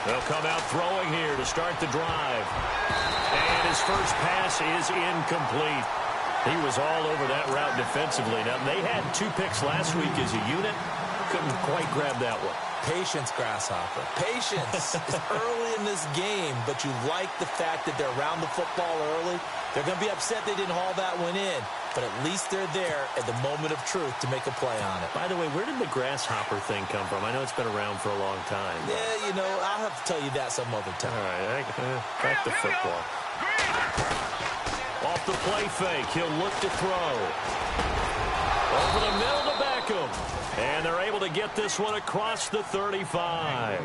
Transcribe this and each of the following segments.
They'll come out throwing here to start the drive. And his first pass is incomplete. He was all over that route defensively. Now, they had 2 picks last week as a unit. Couldn't quite grab that one. Patience, Grasshopper. Patience is early in this game, but you like the fact that they're around the football early. They're going to be upset they didn't haul that one in, but at least they're there at the moment of truth to make a play on it. By the way, where did the grasshopper thing come from? I know it's been around for a long time. Yeah, you know, I'll have to tell you that some other time. All right, back to football. Off the play fake, he'll look to throw. Over the middle to Beckham. And they're able to get this one across the 35.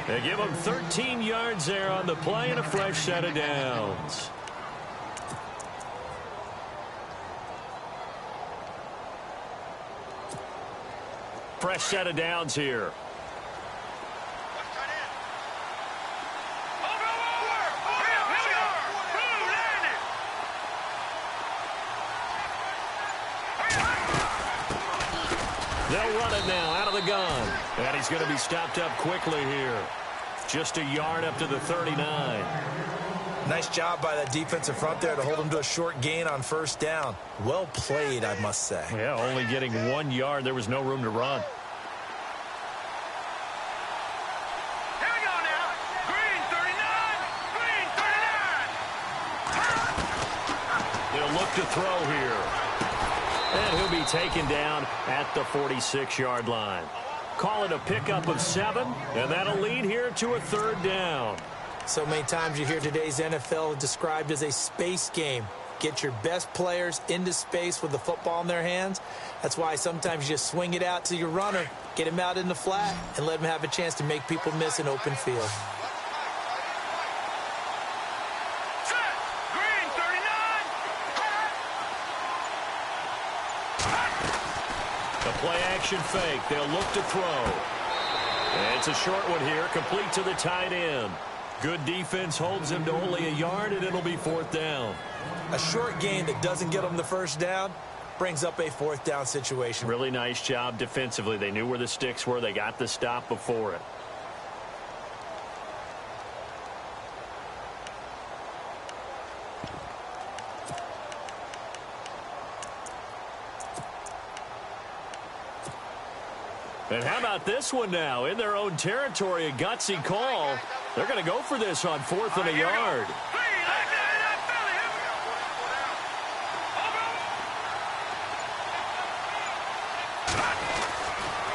They give him 13 yards there on the play and a fresh set of downs. Fresh set of downs here. They'll run it now out of the gun. And he's going to be stopped up quickly here. Just a yard up to the 39. Nice job by that defensive front there to hold him to a short gain on first down. Well played, I must say. Yeah, only getting 1 yard. There was no room to run. Here we go now. Green 39. Green 39. They'll look to throw here. And he'll be taken down at the 46-yard line. Call it a pickup of 7, and that'll lead here to a 3rd down. So many times you hear today's NFL described as a space game. Get your best players into space with the football in their hands. That's why sometimes you just swing it out to your runner, get him out in the flat, and let him have a chance to make people miss an open field. Play-action fake. They'll look to throw. And it's a short one here, complete to the tight end. Good defense holds him to only a yard, and it'll be 4th down. A short gain that doesn't get them the first down brings up a 4th down situation. Really nice job defensively. They knew where the sticks were. They got the stop before it. And how about this one now? In their own territory, a gutsy call. They're going to go for this on 4th and a yard.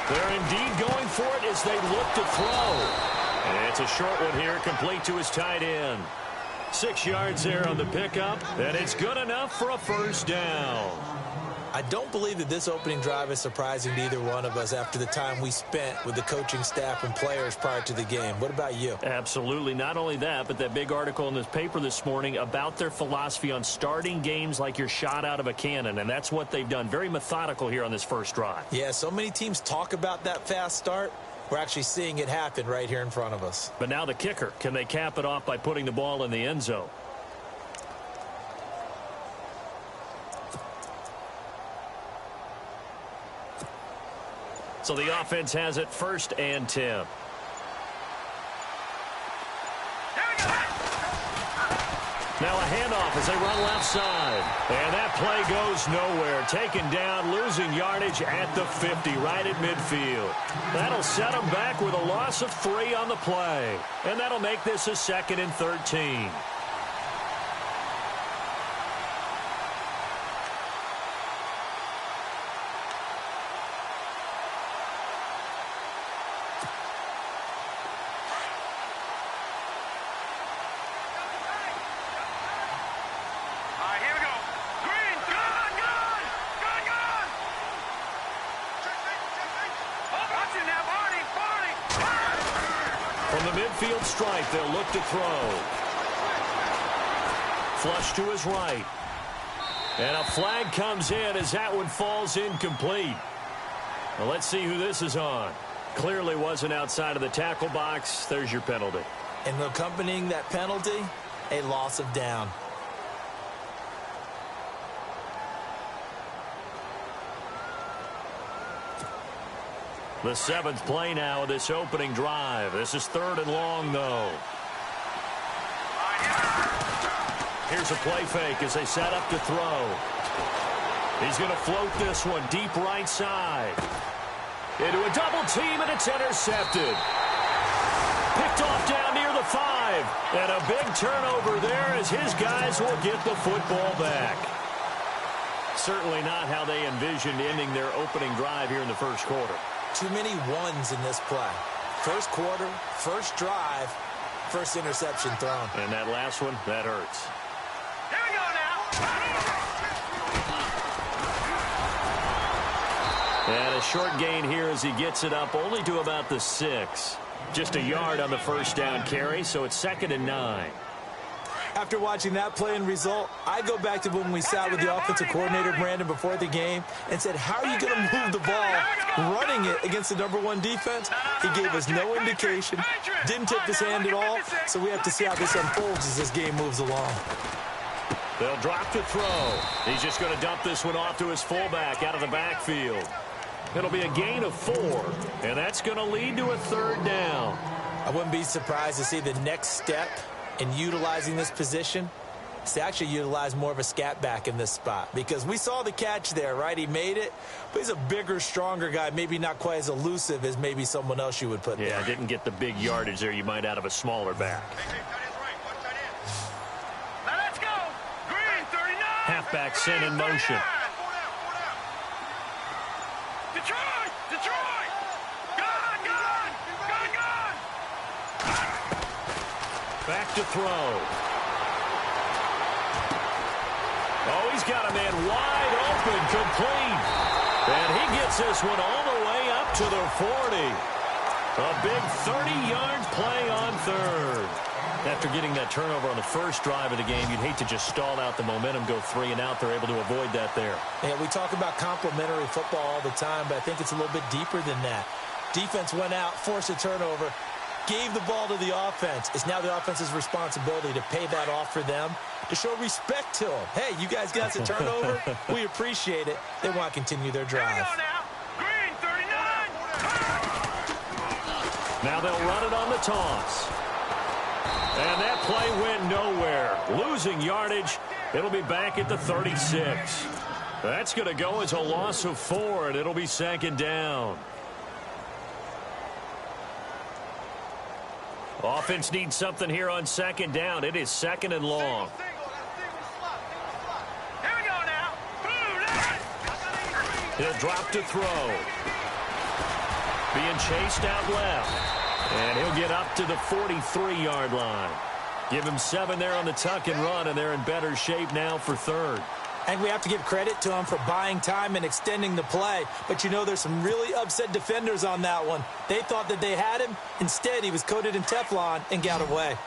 They're indeed going for it as they look to throw. And it's a short one here, complete to his tight end. 6 yards there on the pickup, and it's good enough for a 1st down. I don't believe that this opening drive is surprising to either one of us after the time we spent with the coaching staff and players prior to the game. What about you? Absolutely. Not only that, but that big article in this paper this morning about their philosophy on starting games like you're shot out of a cannon, and that's what they've done. Very methodical here on this first drive. Yeah, so many teams talk about that fast start. We're actually seeing it happen right here in front of us. But now the kicker. Can they cap it off by putting the ball in the end zone? So the offense has it 1st and 10. Now a handoff as they run left side. And that play goes nowhere. Taken down, losing yardage at the 50, right at midfield. That'll set them back with a loss of 3 on the play. And that'll make this a 2nd and 13. From the midfield stripe, they'll look to throw. Flush to his right. And a flag comes in as that one falls incomplete. Well, let's see who this is on. Clearly wasn't outside of the tackle box. There's your penalty. And accompanying that penalty, a loss of down. The 7th play now of this opening drive. This is 3rd and long, though. Here's a play fake as they set up to throw. He's going to float this one deep right side. Into a double team, and it's intercepted. Picked off down near the 5. And a big turnover there as his guys will get the football back. Certainly not how they envisioned ending their opening drive here in the first quarter. Too many ones in this play. First quarter, first drive, first interception thrown. And that last one, that hurts. Here we go now. And a short gain here as he gets it up only to about the 6. Just a yard on the first down carry, so it's 2nd and 9. After watching that play and result, I go back to when we sat with the offensive coordinator, Brandon, before the game and said, how are you going to move the ball running it against the #1 defense? He gave us no indication, didn't tip his hand at all, so we have to see how this unfolds as this game moves along. They'll drop to throw. He's just going to dump this one off to his fullback out of the backfield. It'll be a gain of 4, and that's going to lead to a 3rd down. I wouldn't be surprised to see the next step in utilizing this position is to actually utilize more of a scat back in this spot, because we saw the catch there, right? He made it, but he's a bigger, stronger guy, maybe not quite as elusive as maybe someone else you would put there. Yeah, didn't get the big yardage there you might out of a smaller back. Now let's go. Green 39. Halfback sent in motion. Detroit! Detroit! Gone! Gone! Gone! Gone! Back to throw. Oh, he's got a man wide open, complete. And he gets this one all the way up to the 40. A big 30-yard play on 3rd. After getting that turnover on the first drive of the game, you'd hate to just stall out the momentum, go 3 and out. They're able to avoid that there. Yeah, we talk about complementary football all the time, but I think it's a little bit deeper than that. Defense went out, forced a turnover, gave the ball to the offense. It's now the offense's responsibility to pay that off for them, to show respect to them. Hey, you guys got a turnover. We appreciate it. They want to continue their drive. Here we go now. Green 39. Now they'll run it on the toss. And that play went nowhere. Losing yardage. It'll be back at the 36. That's going to go as a loss of 4, and it'll be 2nd down. Offense needs something here on 2nd down. It is 2nd and long. Here we go now. He'll drop to throw. Being chased out left. And he'll get up to the 43-yard line. Give him 7 there on the tuck and run, and they're in better shape now for 3rd. And we have to give credit to him for buying time and extending the play. But, you know, there's some really upset defenders on that one. They thought that they had him. Instead, he was coated in Teflon and got away.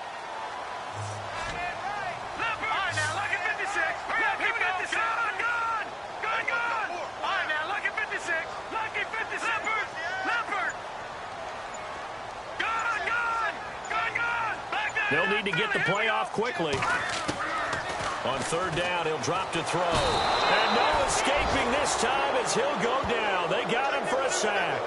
They'll need to get the play off quickly. On 3rd down, he'll drop to throw. And no escaping this time as he'll go down. They got him for a sack.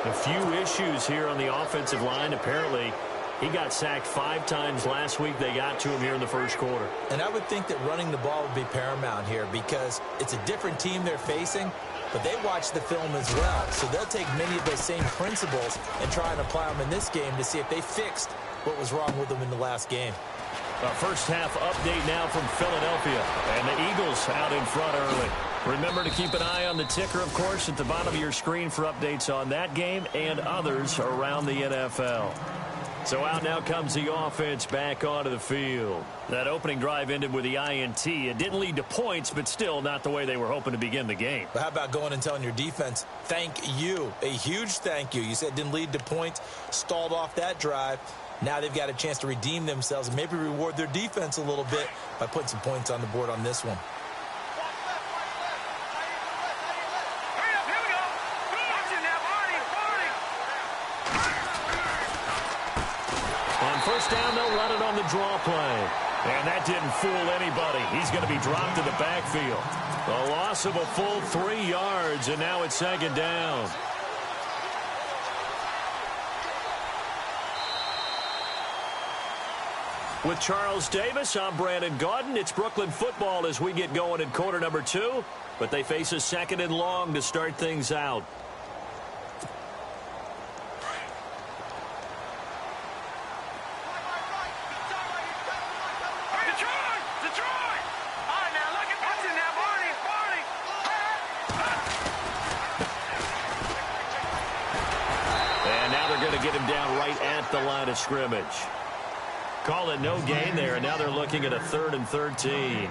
A few issues here on the offensive line. Apparently, he got sacked 5 times last week. They got to him here in the first quarter. And I would think that running the ball would be paramount here because it's a different team they're facing, but they watch the film as well. So they'll take many of those same principles and try and apply them in this game to see if they fixed what was wrong with them in the last game. First half update now from Philadelphia. And the Eagles out in front early. Remember to keep an eye on the ticker, of course, at the bottom of your screen for updates on that game and others around the NFL. So out now comes the offense back onto the field. That opening drive ended with the INT. It didn't lead to points, but still not the way they were hoping to begin the game. But how about going and telling your defense, thank you, a huge thank you. You said it didn't lead to points, stalled off that drive. Now they've got a chance to redeem themselves and maybe reward their defense a little bit by putting some points on the board on this one. On first down, they'll run it on the draw play. And that didn't fool anybody. He's going to be dropped to the backfield. A loss of a full 3 yards, and now it's 2nd down. With Charles Davis, I'm Brandon Gaudin. It's Brooklyn football as we get going in quarter number 2, but they face a second and long to start things out. And now they're going to get him down right at the line of scrimmage. Call it no gain there, and now they're looking at a 3rd and 13.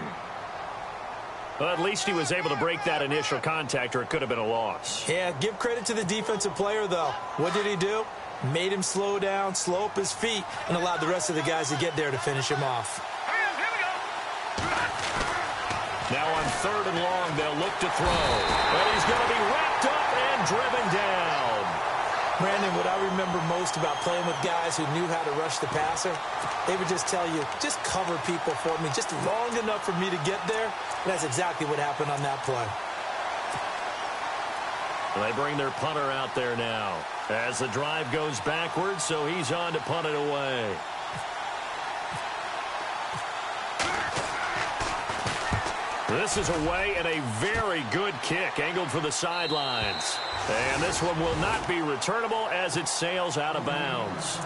Well, at least he was able to break that initial contact, or it could have been a loss. Yeah, give credit to the defensive player, though. What did he do? Made him slow down, slow up his feet, and allowed the rest of the guys to get there to finish him off. Now on 3rd and long, they'll look to throw. But he's going to be wrapped up and driven down. Brandon, what I remember most about playing with guys who knew how to rush the passer, they would just tell you, just cover people for me, just long enough for me to get there. And that's exactly what happened on that play. They bring their punter out there now as the drive goes backwards, so he's on to punt it away. This is away and a very good kick angled for the sidelines. And this one will not be returnable as it sails out of bounds.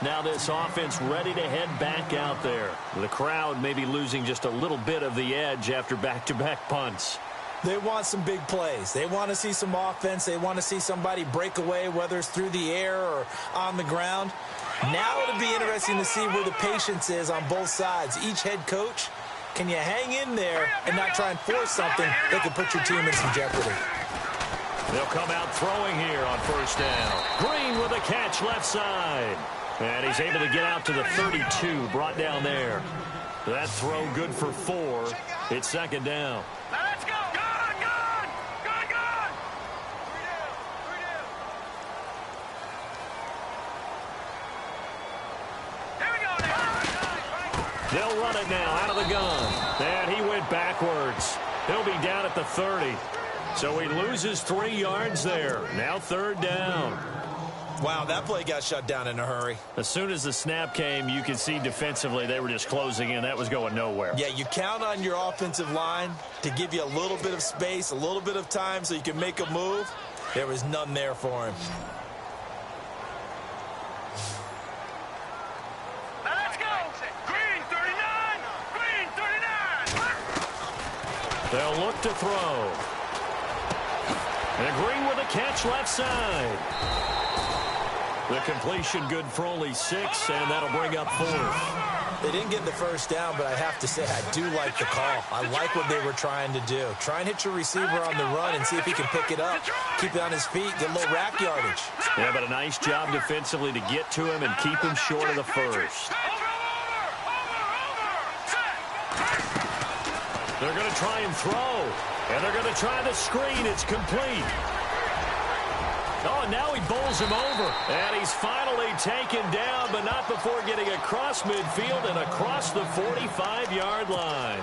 Now this offense ready to head back out there. The crowd may be losing just a little bit of the edge after back-to-back punts. They want some big plays. They want to see some offense. They want to see somebody break away, whether it's through the air or on the ground. Now it'll be interesting to see where the patience is on both sides. Each head coach, can you hang in there and not try and force something that could put your team in some jeopardy? They'll come out throwing here on 1st down. Green with a catch left side. And he's able to get out to the 32, brought down there. That throw good for 4. It's 2nd down. Let's go. Gone, gone. Gone, gone. Here we go now. They'll run it now out of the gun. And he went backwards. He'll be down at the 30. So he loses 3 yards there. Now 3rd down. Wow, that play got shut down in a hurry. As soon as the snap came, you could see defensively they were just closing in. That was going nowhere. Yeah, you count on your offensive line to give you a little bit of space, a little bit of time so you can make a move. There was none there for him. Now let's go. Green 39. Green 39. They'll look to throw. And Green with a catch left side. The completion good for only 6, and that'll bring up 4th. They didn't get the 1st down, but I have to say I do like the call. I like what they were trying to do. Try and hit your receiver on the run and see if he can pick it up. Keep it on his feet, get a little rack yardage. Yeah, but a nice job defensively to get to him and keep him short of the 1st. They're going to try and throw. And they're going to try the screen. It's complete. Oh, and now he bowls him over. And he's finally taken down, but not before getting across midfield and across the 45-yard line.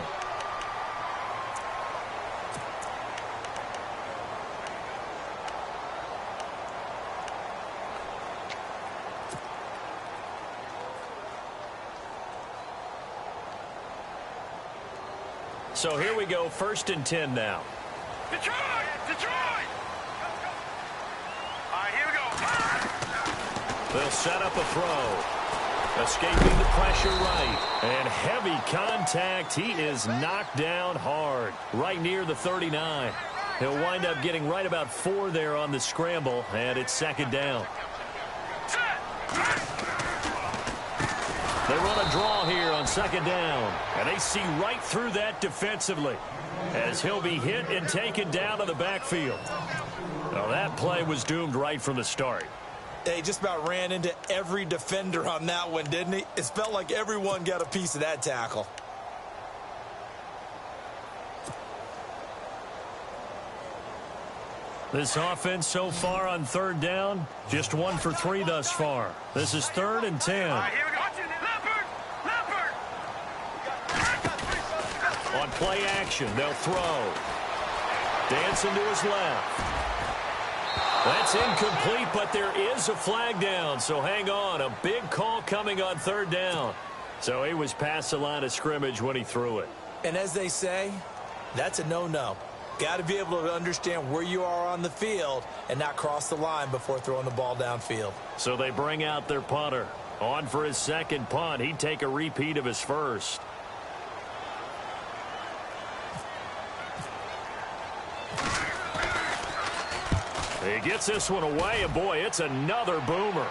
So here we go, 1st and 10 now. Detroit! Detroit! All right, here we go. They'll set up a throw. Escaping the pressure right. And heavy contact. He is knocked down hard. Right near the 39. He'll wind up getting right about 4 there on the scramble. And it's 2nd down. They run a draw here on 2nd down. And they see right through that defensively as he'll be hit and taken down to the backfield. Well, that play was doomed right from the start. He just about ran into every defender on that one, didn't he? It felt like everyone got a piece of that tackle. This offense so far on 3rd down, just 1 for 3 thus far. This is 3rd and 10. All right, here we go. Leopard! Leopard! On play action, they'll throw. Dancing to his left. That's incomplete, but there is a flag down, so hang on. A big call coming on 3rd down. So he was past the line of scrimmage when he threw it. And as they say, that's a no-no. Got to be able to understand where you are on the field and not cross the line before throwing the ball downfield. So they bring out their punter. On for his second punt. He'd take a repeat of his first. He gets this one away, and boy, it's another boomer.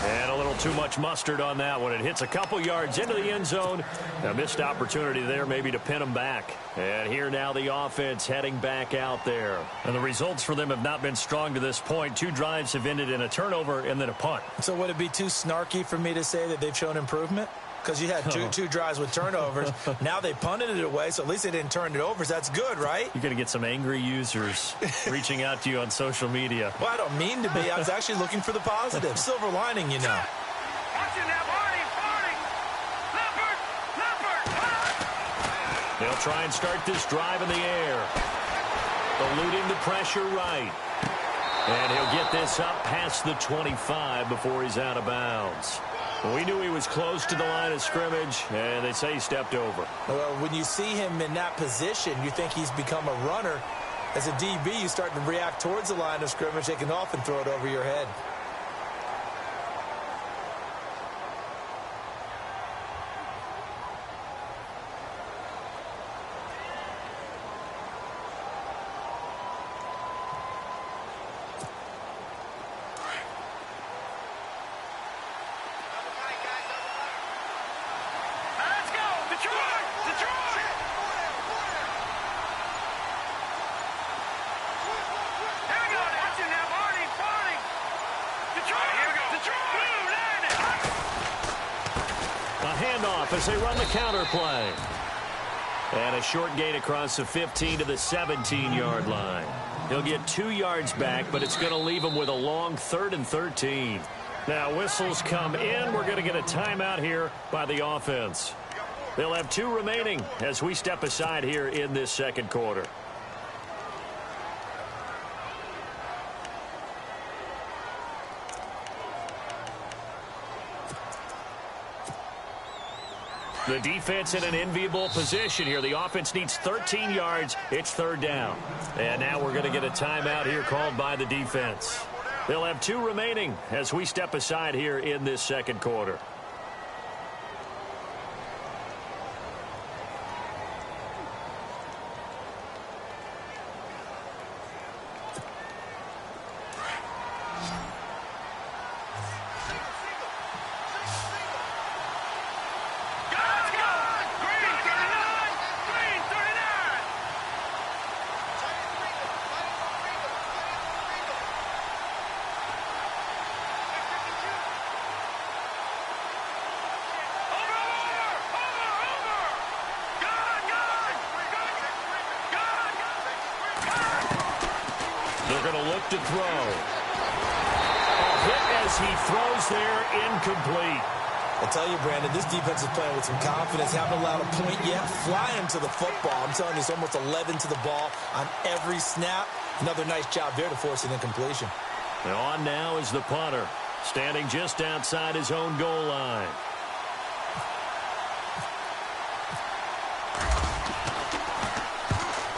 And a little too much mustard on that one. It hits a couple yards into the end zone. A missed opportunity there maybe to pin them back. And here now the offense heading back out there. And the results for them have not been strong to this point. 2 drives have ended in a turnover and then a punt. So would it be too snarky for me to say that they've shown improvement? Because you had two drives with turnovers. Now they punted it away, so at least they didn't turn it over. So that's good, right? You're going to get some angry users reaching out to you on social media. Well, I don't mean to be. I was actually looking for the positive. Silver lining, you know. They'll try and start this drive in the air. Eluding the pressure right. And he'll get this up past the 25 before he's out of bounds. We knew he was close to the line of scrimmage, and they say he stepped over. Well, when you see him in that position, you think he's become a runner. As a DB, you start to react towards the line of scrimmage, take it off and throw it over your head. As they run the counter play. And a short gain across the 15 to the 17-yard line. He'll get 2 yards back, but it's going to leave him with a long 3rd and 13. Now whistles come in. We're going to get a timeout here by the offense. They'll have 2 remaining as we step aside here in this second quarter. The defense in an enviable position here. The offense needs 13 yards. It's 3rd down. And now we're going to get a timeout here called by the defense. They'll have 2 remaining as we step aside here in this second quarter. To throw. A hit as he throws there, incomplete. I'll tell you, Brandon, this defense is playing with some confidence. Haven't allowed a point yet. Flying to the football. I'm telling you, it's almost 11 to the ball on every snap. Another nice job there to force an incompletion. And on now is the punter, standing just outside his own goal line.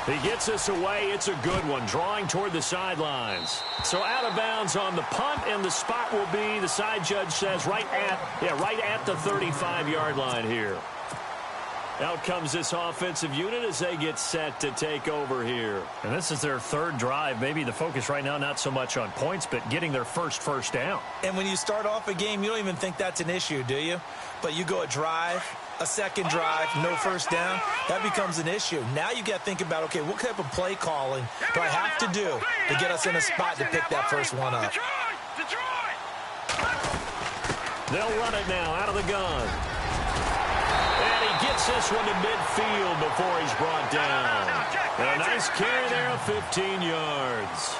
He gets us away. It's a good one, drawing toward the sidelines. So out of bounds on the punt, and the spot will be, the side judge says, right at the 35-yard line here. Out comes this offensive unit as they get set to take over here. And this is their 3rd drive. Maybe the focus right now not so much on points, but getting their first down. And when you start off a game, you don't even think that's an issue, do you? But you go a drive, a second drive, no first down, that becomes an issue. Now you got to think about, okay, what type of play calling do I have to do to get us in a spot to pick that first one up? They'll run it now out of the gun. And he gets this one to midfield before he's brought down. And a nice carry there of 15 yards.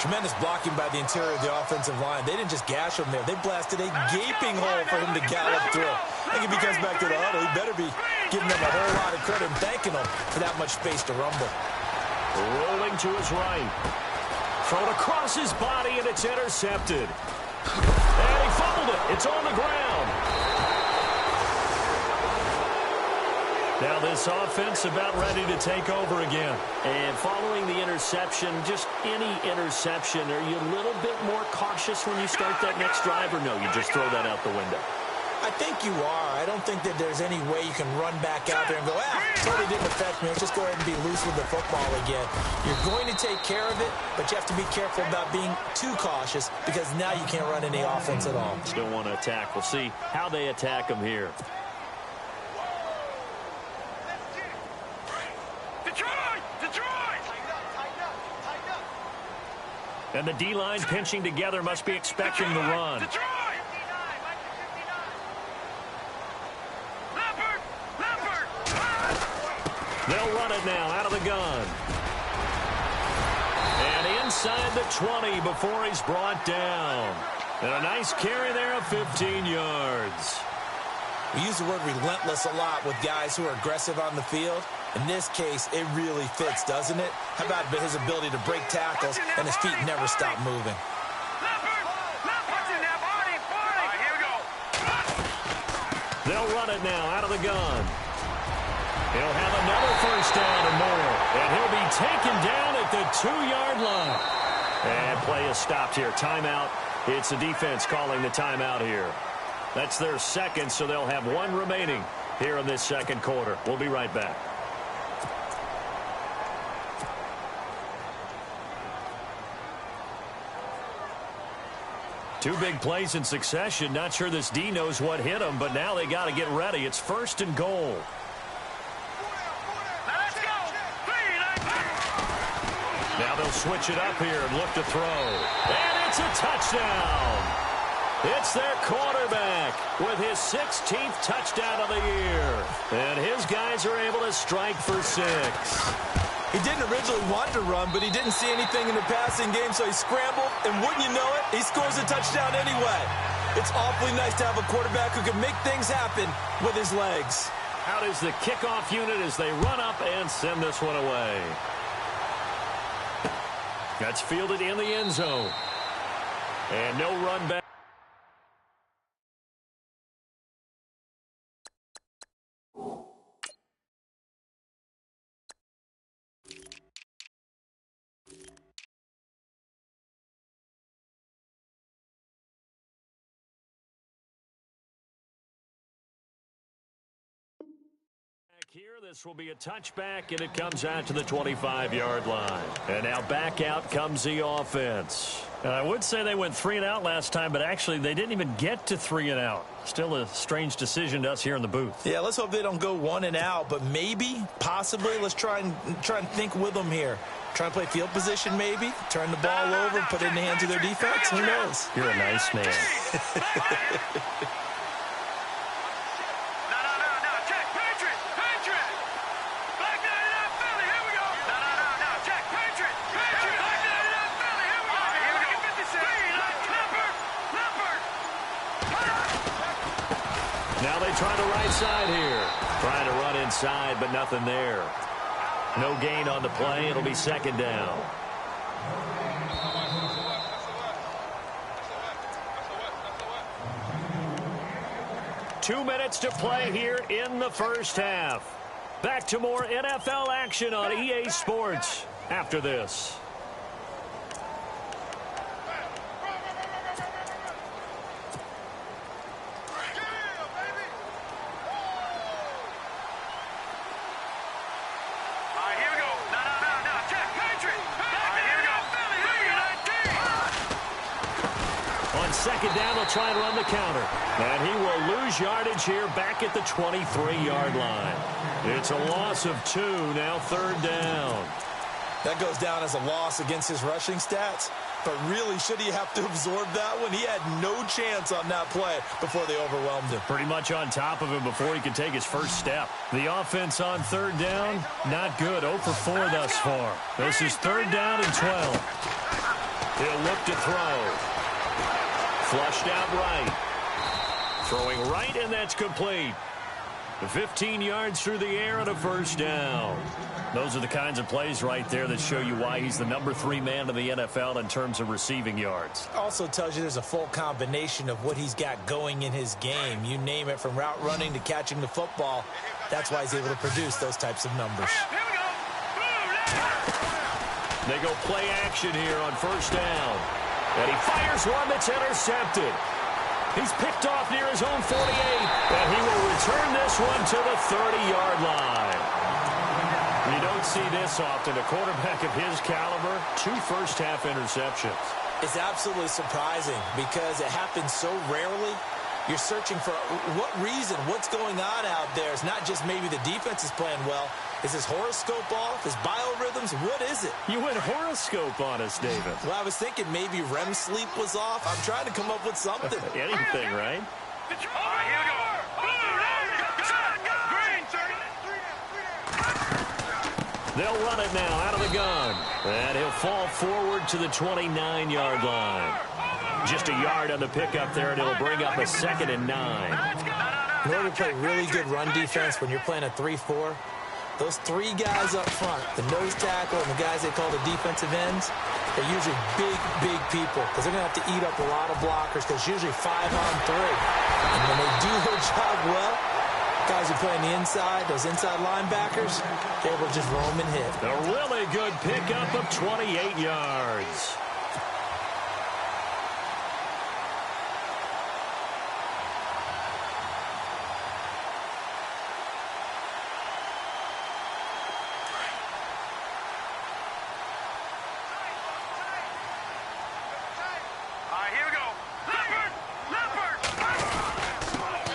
Tremendous blocking by the interior of the offensive line. They didn't just gash him there. They blasted a gaping hole for him to gallop through. I think if he comes back to the huddle, he better be giving them a whole lot of credit and thanking them for that much space to rumble. Rolling to his right. Thrown across his body, and it's intercepted. And he fumbled it. It's on the ground. Now this offense about ready to take over again. And following the interception, just any interception, are you a little bit more cautious when you start that next drive, or no, you just throw that out the window? I think you are. I don't think that there's any way you can run back out there and go, totally didn't affect me. Let's just go ahead and be loose with the football again. You're going to take care of it, but you have to be careful about being too cautious because now you can't run any offense at all. Still want to attack. We'll see how they attack them here. And the D-line pinching together must be expecting the run. They'll run it now out of the gun. And inside the 20 before he's brought down. And a nice carry there of 15 yards. We use the word relentless a lot with guys who are aggressive on the field. In this case, it really fits, doesn't it? How about his ability to break tackles and his feet never stop moving? They'll run it now out of the gun. He'll have another first down and more. And he'll be taken down at the 2-yard line. And play is stopped here. Timeout. It's the defense calling the timeout here. That's their second, so they'll have one remaining here in this second quarter. We'll be right back. Two big plays in succession. Not sure this D knows what hit him, but now they got to get ready. It's 1st and goal. Now they'll switch it up here and look to throw. And it's a touchdown. It's their quarterback with his 16th touchdown of the year. And his guys are able to strike for 6. He didn't originally want to run, but he didn't see anything in the passing game, so he scrambled, and wouldn't you know it, he scores a touchdown anyway. It's awfully nice to have a quarterback who can make things happen with his legs. Out is the kickoff unit as they run up and send this one away. That's fielded in the end zone. And no run back. Here, this will be a touchback, and it comes out to the 25-yard line. And now back out comes the offense. I would say they went 3 and out last time, but actually they didn't even get to 3 and out. Still a strange decision to us here in the booth. Yeah, let's hope they don't go 1 and out, but maybe, possibly, let's try and think with them here. Try and play field position maybe, turn the ball over, put it in the hands of their defense. Who knows? You're a nice man. Now they try the right side here. Trying to run inside, but nothing there. No gain on the play. It'll be 2nd down. Two minutes to play here in the first half. Back to more NFL action on EA Sports after this. Second down, they'll try and run the counter. And he will lose yardage here back at the 23-yard line. It's a loss of 2, now 3rd down. That goes down as a loss against his rushing stats. But really, should he have to absorb that one? He had no chance on that play before they overwhelmed him. Pretty much on top of him before he could take his first step. The offense on 3rd down, not good. 0 for 4 thus far. This is 3rd down and 12. He'll look to throw. Flushed out right. Throwing right, and that's complete. 15 yards through the air and a first down. Those are the kinds of plays right there that show you why he's the number 3 man in the NFL in terms of receiving yards. Also tells you there's a full combination of what he's got going in his game. You name it, from route running to catching the football. That's why he's able to produce those types of numbers. They go play action here on first down. And he fires one that's intercepted. He's picked off near his own 48, and he will return this one to the 30-yard line. You don't see this often. A quarterback of his caliber, 2 first-half interceptions. It's absolutely surprising because it happens so rarely. You're searching for what reason, what's going on out there. It's not just maybe the defense is playing well. Is his horoscope off? His biorhythms? What is it? You went horoscope on us, David. Well, I was thinking maybe REM sleep was off. I'm trying to come up with something. Anything, right? They'll run it now out of the gun. And he'll fall forward to the 29-yard line. Just a yard on the pickup there, and it'll bring up a 2nd and 9. In order to play really good run defense when you're playing a 3-4, those 3 guys up front, the nose tackle and the guys they call the defensive ends, they're usually big people because they're going to have to eat up a lot of blockers because it's usually 5-on-3. And when they do their job well, guys who play on the inside, those inside linebackers, they're able to just roam and hit. A really good pickup of 28 yards.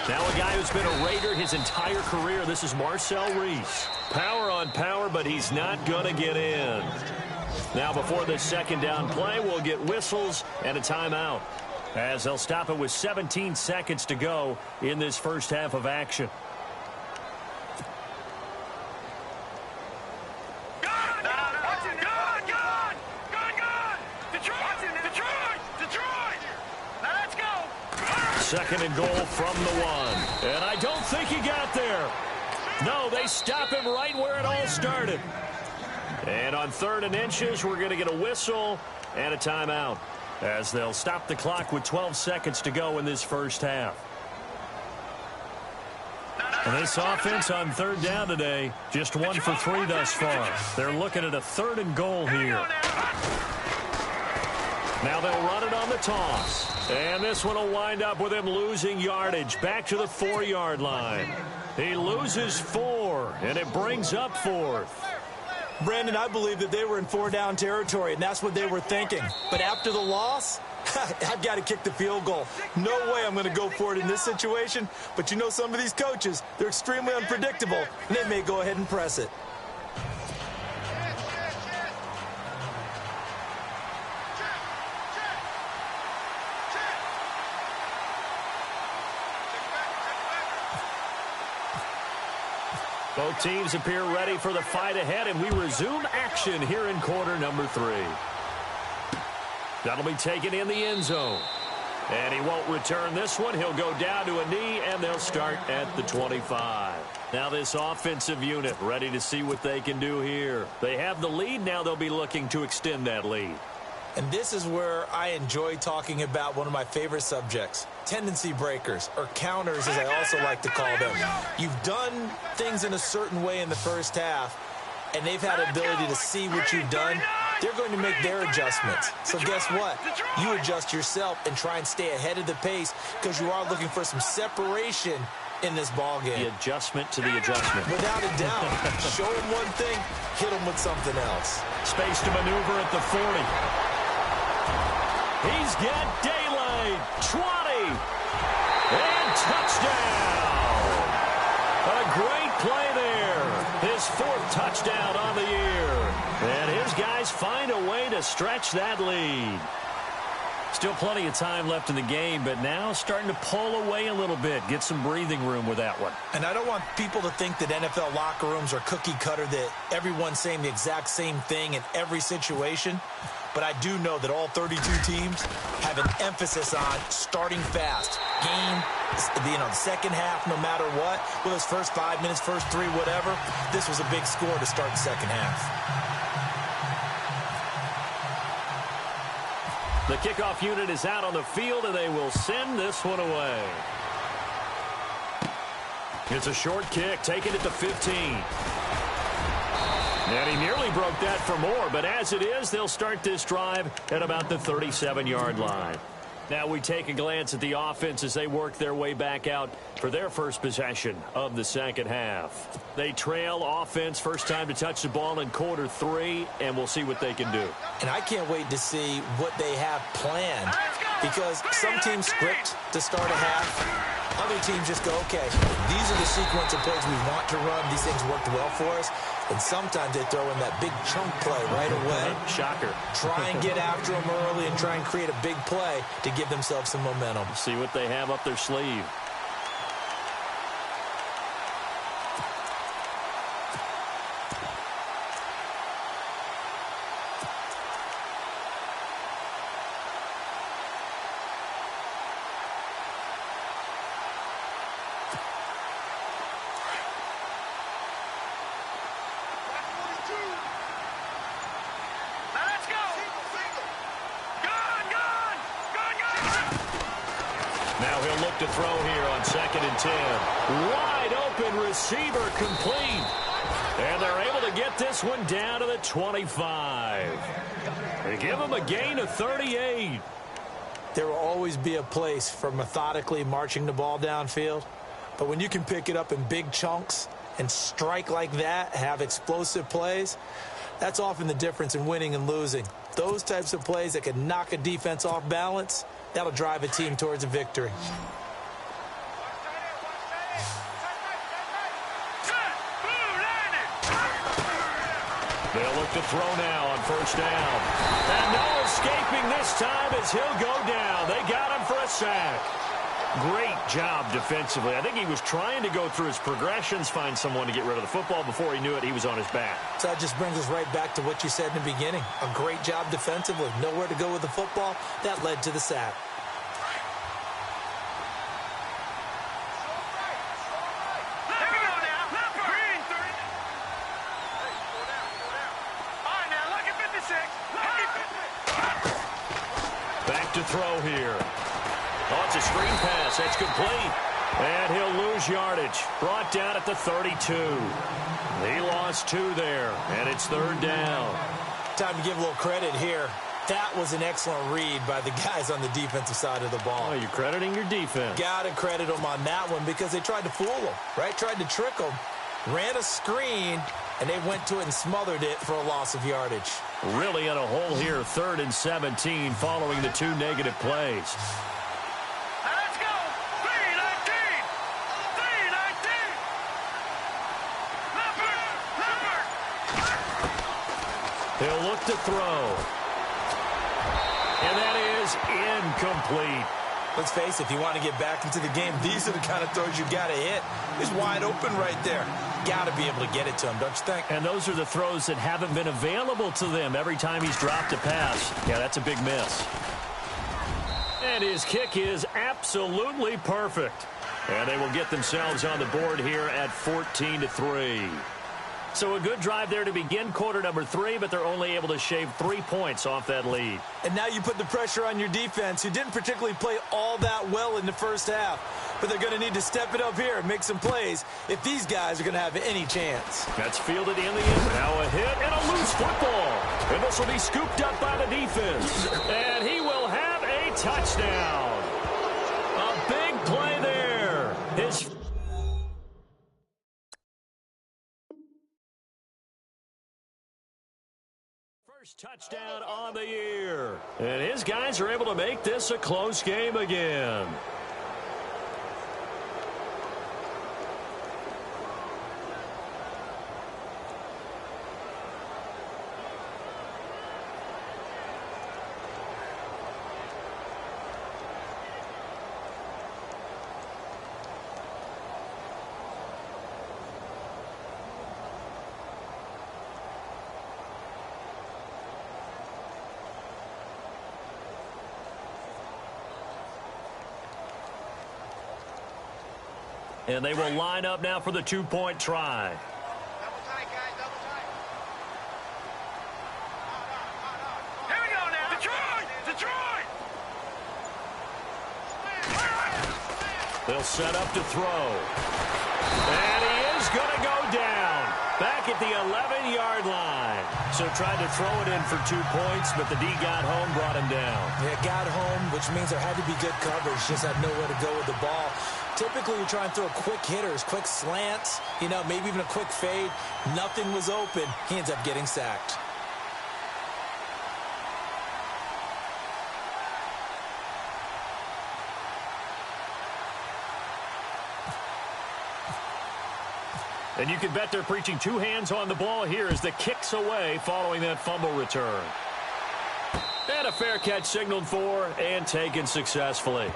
Now a guy who's been a Raider his entire career. This is Marcel Reese. Power on power, but he's not going to get in. Now before this second down play, we'll get whistles and a timeout, as they'll stop it with 17 seconds to go in this first half of action. Second and goal from the 1. And I don't think he got there. No, they stop him right where it all started. And on 3rd and inches, we're going to get a whistle and a timeout, as they'll stop the clock with 12 seconds to go in this first half. And this offense on 3rd down today, just 1 for 3 thus far. They're looking at a 3rd and goal here. Now they'll run it on the toss. And this one will wind up with him losing yardage back to the 4-yard line. He loses 4, and it brings up 4th. Brandon, I believe that they were in 4-down territory, and that's what they were thinking. But after the loss, I've got to kick the field goal. No way I'm going to go for it in this situation. But you know, some of these coaches, they're extremely unpredictable, and they may go ahead and press it. Both teams appear ready for the fight ahead, and we resume action here in quarter number 3. That'll be taken in the end zone. And he won't return this one. He'll go down to a knee, and they'll start at the 25. Now this offensive unit ready to see what they can do here. They have the lead. Now they'll be looking to extend that lead. And this is where I enjoy talking about one of my favorite subjects, tendency breakers, or counters as I also like to call them. You've done things in a certain way in the first half, and they've had an ability to see what you've done. They're going to make their adjustments. So guess what? You adjust yourself and try and stay ahead of the pace because you are looking for some separation in this ball game. The adjustment to the adjustment. Without a doubt. Show them one thing, hit them with something else. Space to maneuver at the 40. He's got daylight. 20. And touchdown. A great play there. His 4th touchdown on the year. And his guys find a way to stretch that lead. Still plenty of time left in the game, but now starting to pull away a little bit. Get some breathing room with that one. And I don't want people to think that NFL locker rooms are cookie cutter, that everyone's saying the exact same thing in every situation. But I do know that all 32 teams have an emphasis on starting fast. Game, the second half, no matter what. Whether it's first 5 minutes, first 3, whatever. This was a big score to start the second half. The kickoff unit is out on the field, and they will send this one away. It's a short kick, taking it to 15. And he nearly broke that for more, but as it is, they'll start this drive at about the 37-yard line. Now we take a glance at the offense as they work their way back out for their first possession of the second half. They trail offense, first time to touch the ball in quarter 3, and we'll see what they can do. And I can't wait to see what they have planned, because some teams script to start a half. Other teams just go, okay, these are the sequence of plays we want to run. These things worked well for us. And sometimes they throw in that big chunk play right away. Shocker. Try and get after them early and try and create a big play to give themselves some momentum. See what they have up their sleeve. To throw here on 2nd and 10. Wide open receiver complete. And they're able to get this one down to the 25. They give them a gain of 38. There will always be a place for methodically marching the ball downfield. But when you can pick it up in big chunks and strike like that, have explosive plays, that's often the difference in winning and losing. Those types of plays that can knock a defense off balance, that'll drive a team towards a victory. They'll look to throw now on first down. And no escaping this time as he'll go down. They got him for a sack. Great job defensively. I think he was trying to go through his progressions, find someone to get rid of the football. Before he knew it, he was on his back. So that just brings us right back to what you said in the beginning. A great job defensively. Nowhere to go with the football. That led to the sack. Back to throw here. Oh, it's a screen pass. That's complete. And he'll lose yardage. Brought down at the 32. He lost 2 there, and it's 3rd down. Time to give a little credit here. That was an excellent read by the guys on the defensive side of the ball. Oh, you're crediting your defense. Got to credit them on that one because they tried to fool them, right? Tried to trick them. Ran a screen, and they went to it and smothered it for a loss of yardage. Really in a hole here, 3rd and 17 following the 2 negative plays. Let's go! 319! 319! Leopard! He'll look to throw. And that is incomplete. Let's face it, if you want to get back into the game, these are the kind of throws you got to hit. He's wide open right there. Got to be able to get it to him, don't you think? And those are the throws that haven't been available to them every time he's dropped a pass. Yeah, that's a big miss. And his kick is absolutely perfect. And they will get themselves on the board here at 14-3. So a good drive there to begin quarter number 3, but they're only able to shave 3 points off that lead. And now you put the pressure on your defense, who didn't particularly play all that well in the first half. But they're going to need to step it up here and make some plays if these guys are going to have any chance. That's fielded in the end. Now a hit and a loose football. And this will be scooped up by the defense. And he will have a touchdown. A big play there. His first touchdown on the year. And his guys are able to make this a close game again. And they will line up now for the two-point try. Double tight, guys. Double tight. Here we go now. Detroit! Detroit! They'll set up to throw. And he is going to go down. Back at the 11-yard line. So tried to throw it in for 2 points, but the D got home, brought him down. Yeah, got home, which means there had to be good coverage. Just had nowhere to go with the ball. Typically, you try and throw quick hitters, quick slants, maybe even a quick fade. Nothing was open. He ends up getting sacked. And you can bet they're preaching two hands on the ball here as the kick's away following that fumble return. And a fair catch signaled for and taken successfully.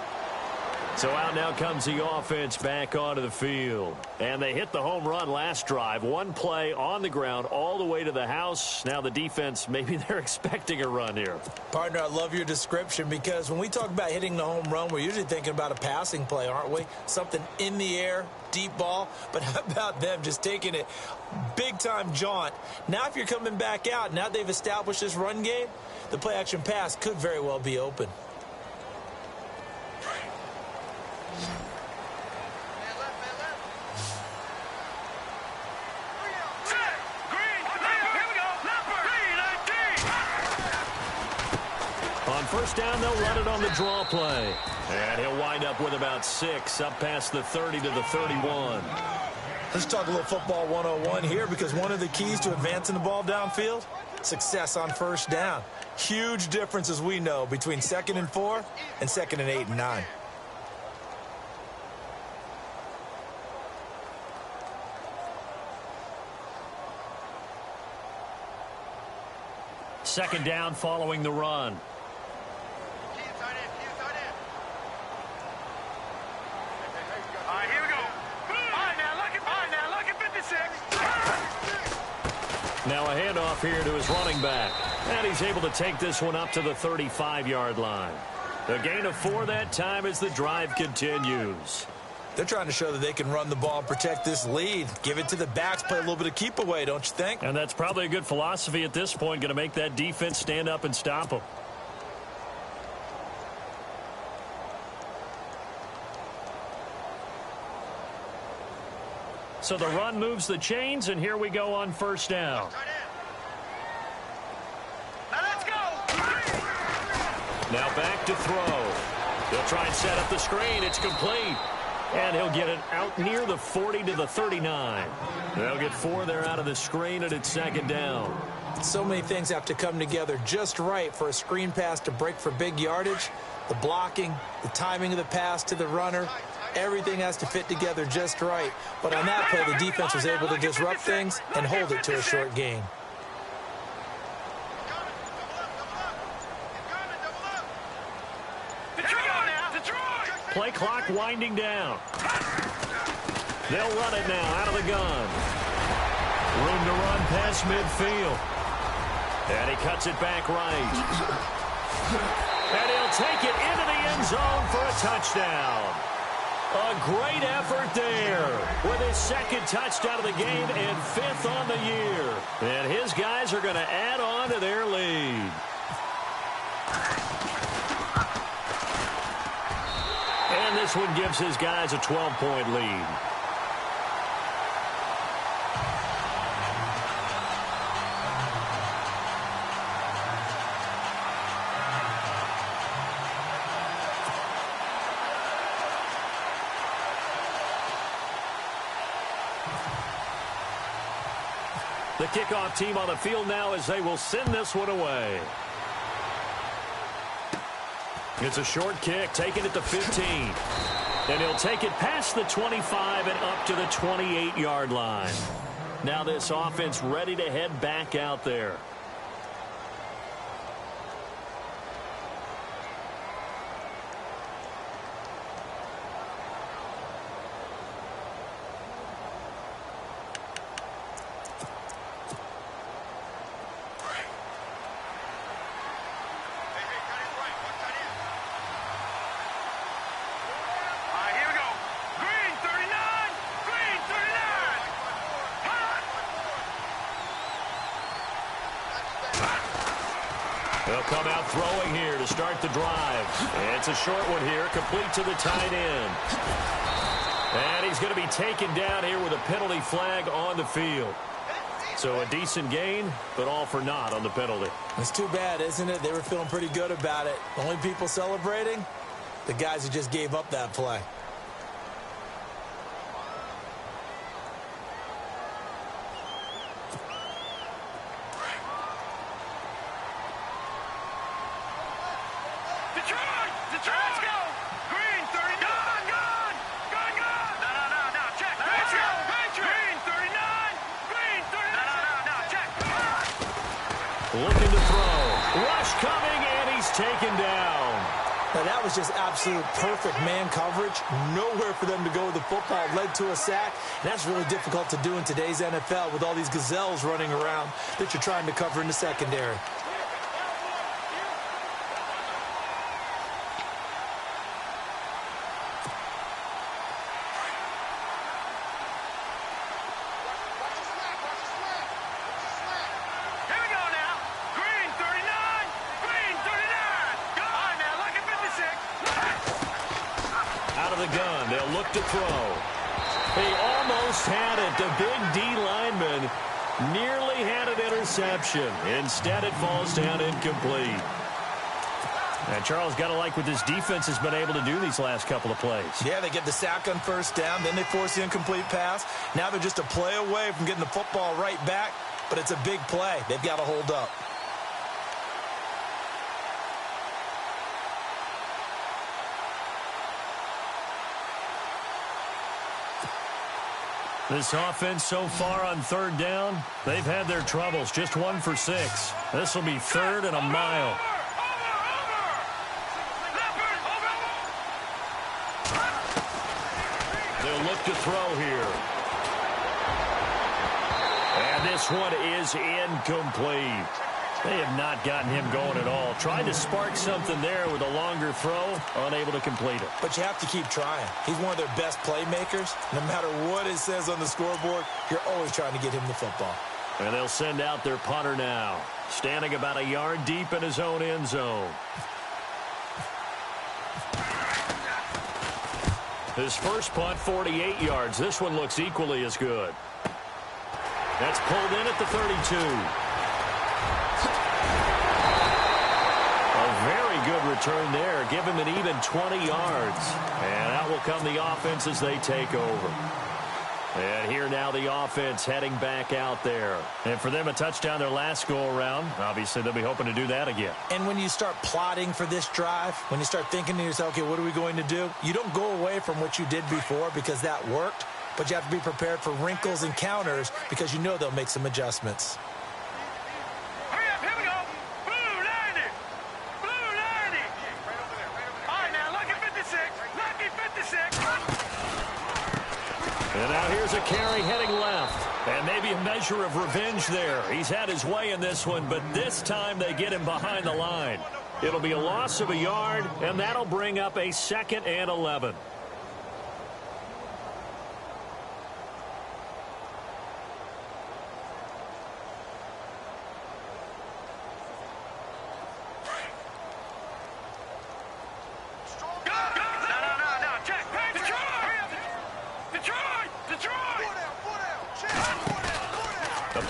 So out now comes the offense back onto the field. And they hit the home run last drive. One play on the ground all the way to the house. Now the defense, maybe they're expecting a run here. Partner, I love your description because when we talk about hitting the home run, we're usually thinking about a passing play, aren't we? Something in the air, deep ball. But how about them just taking it big-time jaunt? Now if you're coming back out, now they've established this run game, the play-action pass could very well be open. First down, they'll run it on the draw play. And he'll wind up with about 6, up past the 30 to the 31. Let's talk a little football 101 here because one of the keys to advancing the ball downfield, success on first down. Huge difference, as we know, between 2nd and 4 and 2nd and 8 and 9. Second down following the run. Now a handoff here to his running back. And he's able to take this one up to the 35-yard line. A gain of 4 that time as the drive continues. They're trying to show that they can run the ball and protect this lead. Give it to the backs, play a little bit of keep away, don't you think? And that's probably a good philosophy at this point, going to make that defense stand up and stop them. So the run moves the chains, and here we go on first down. Now let's go. Now back to throw. He'll try and set up the screen. It's complete. And he'll get it out near the 40 to the 39. They'll get 4 there out of the screen, and it's second down. So many things have to come together just right for a screen pass to break for big yardage. The blocking, the timing of the pass to the runner, everything has to fit together just right. But on that play, the defense was able to disrupt things and hold it to a short gain. Play clock winding down. They'll run it now out of the gun. Room to run past midfield. And he cuts it back right. And he'll take it into the end zone for a touchdown. A great effort there with his second touchdown of the game and 5th on the year. And his guys are going to add on to their lead. And this one gives his guys a 12-point lead. The kickoff team on the field now as they will send this one away. It's a short kick, taken at the 15. And he'll take it past the 25 and up to the 28-yard line. Now this offense ready to head back out there. come out throwing here to start the drive. And it's a short one here, complete to the tight end. And he's going to be taken down here with a penalty flag on the field. So a decent gain, but all for naught on the penalty. It's too bad, isn't it? They were feeling pretty good about it. The only people celebrating, the guys who just gave up that play. Let's go! Green, 30. Gone! No, check. Let's go! Green, 39. Green, 39. No, check. Looking to throw. Rush coming, and he's taken down. Now, that was just absolute perfect man coverage. Nowhere for them to go with the football. Led to a sack. And that's really difficult to do in today's NFL with all these gazelles running around that you're trying to cover in the secondary. To throw. He almost had it. The big D lineman nearly had an interception. Instead, it falls down incomplete. And Charles, got to like what this defense has been able to do these last couple of plays. Yeah, they get the sack on first down, then they force the incomplete pass. Now they're just a play away from getting the football right back, but it's a big play. They've got to hold up. This offense so far on third down, they've had their troubles. Just 1 for 6. This will be 3rd and a mile. They'll look to throw here. And this one is incomplete. They have not gotten him going at all. Tried to spark something there with a longer throw, unable to complete it. But you have to keep trying. He's one of their best playmakers. No matter what it says on the scoreboard, you're always trying to get him the football. And they'll send out their punter now, standing about a yard deep in his own end zone. His first punt, 48 yards. This one looks equally as good. That's pulled in at the 32. Very good return there. Give him an even 20 yards. And out will come the offense as they take over. And here now the offense heading back out there. And for them, a touchdown their last go-around. Obviously, they'll be hoping to do that again. And when you start plotting for this drive, when you start thinking to yourself, okay, what are we going to do? You don't go away from what you did before because that worked. But you have to be prepared for wrinkles and counters because you know they'll make some adjustments. And now here's a carry heading left. And maybe a measure of revenge there. He's had his way in this one, but this time they get him behind the line. It'll be a loss of a yard, and that'll bring up a 2nd and 11.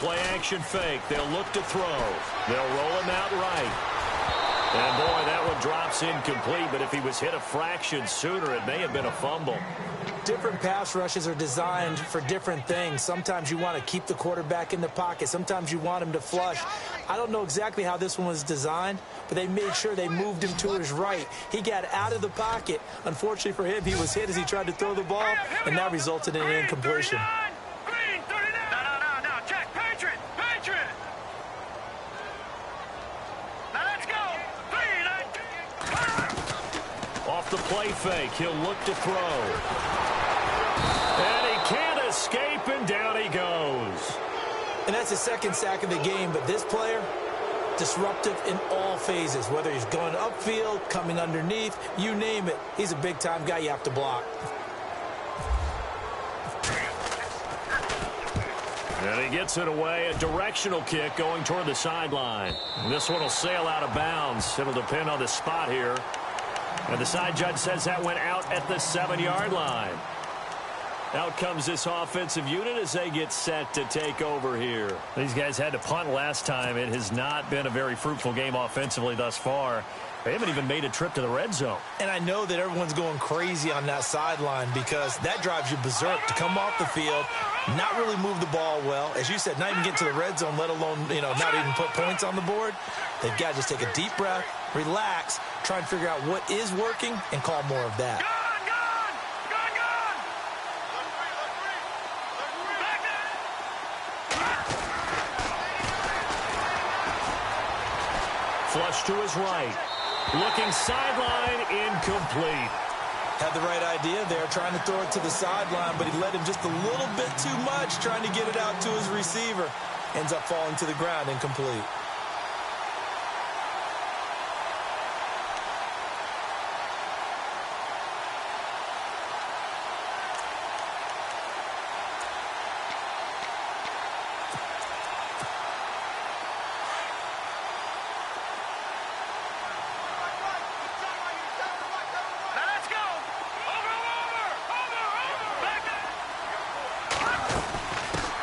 Play-action fake. They'll look to throw. They'll roll him out right. And, boy, that one drops incomplete, but if he was hit a fraction sooner, it may have been a fumble. Different pass rushes are designed for different things. Sometimes you want to keep the quarterback in the pocket. Sometimes you want him to flush. I don't know exactly how this one was designed, but they made sure they moved him to his right. He got out of the pocket. Unfortunately for him, he was hit as he tried to throw the ball, and that resulted in an incompletion. The play fake. He'll look to throw. And he can't escape, and down he goes. And that's his 2nd sack of the game, but this player, disruptive in all phases, whether he's going upfield, coming underneath, you name it. He's a big-time guy you have to block. And he gets it away, a directional kick going toward the sideline. This one will sail out of bounds. It'll depend on the spot here. And the side judge says that went out at the 7-yard line. Out comes this offensive unit as they get set to take over here. These guys had to punt last time. It has not been a very fruitful game offensively thus far. They haven't even made a trip to the red zone. And I know that everyone's going crazy on that sideline because that drives you berserk to come off the field, not really move the ball well. As you said, not even get to the red zone, let alone, not even put points on the board. They've got to just take a deep breath, relax, try and figure out what is working, and call more of that. Flush to his right. Looking sideline, incomplete. Had the right idea there, trying to throw it to the sideline, but he led him just a little bit too much, trying to get it out to his receiver. Ends up falling to the ground, incomplete.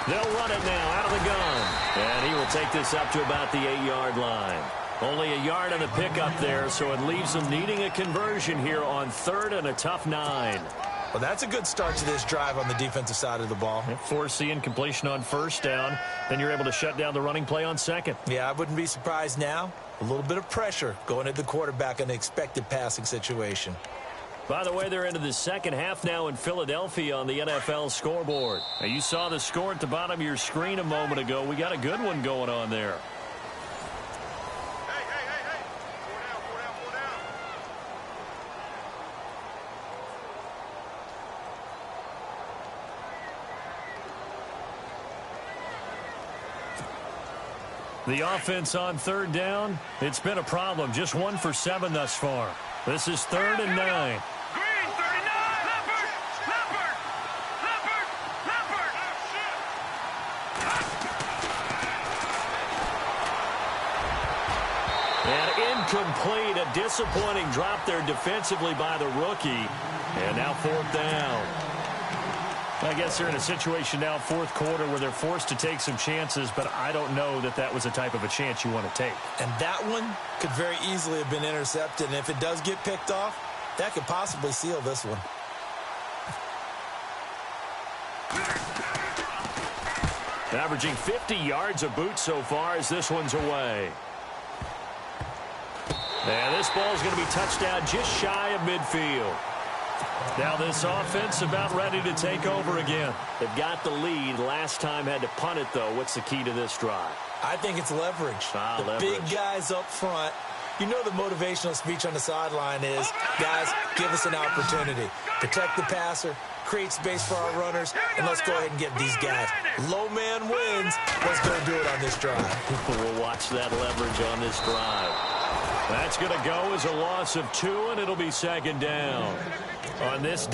They'll run it now out of the gun. And he will take this up to about the 8-yard line. Only a yard on the pickup there, so it leaves them needing a conversion here on 3rd and a tough 9. Well, that's a good start to this drive on the defensive side of the ball. Force the incompletion on 1st down. Then you're able to shut down the running play on 2nd. Yeah, I wouldn't be surprised now. A little bit of pressure going at the quarterback in an expected passing situation. By the way, they're into the second half now in Philadelphia on the NFL scoreboard. Now, you saw the score at the bottom of your screen a moment ago. We got a good one going on there. Hey. 4 down. The offense on 3rd down, it's been a problem. Just 1 for 7 thus far. This is 3rd and 9. Green, 39. Leopard. And incomplete. A disappointing drop there defensively by the rookie. And now 4th down. I guess they're in a situation now, 4th quarter, where they're forced to take some chances, but I don't know that that was the type of a chance you want to take. And that one could very easily have been intercepted, and if it does get picked off, that could possibly seal this one. Averaging 50 yards a boot so far as this one's away. And this ball's going to be touched down just shy of midfield. Now this offense about ready to take over again. They've got the lead. Last time had to punt it, though. What's the key to this drive? I think it's leverage. Leverage. Big guys up front. You know the motivational speech on the sideline is, guys, give us an opportunity. Protect the passer, create space for our runners, and let's go ahead and get these guys. Low man wins. Let's go do it on this drive. We'll watch that leverage on this drive. That's going to go as a loss of 2, and it'll be 2nd down. On this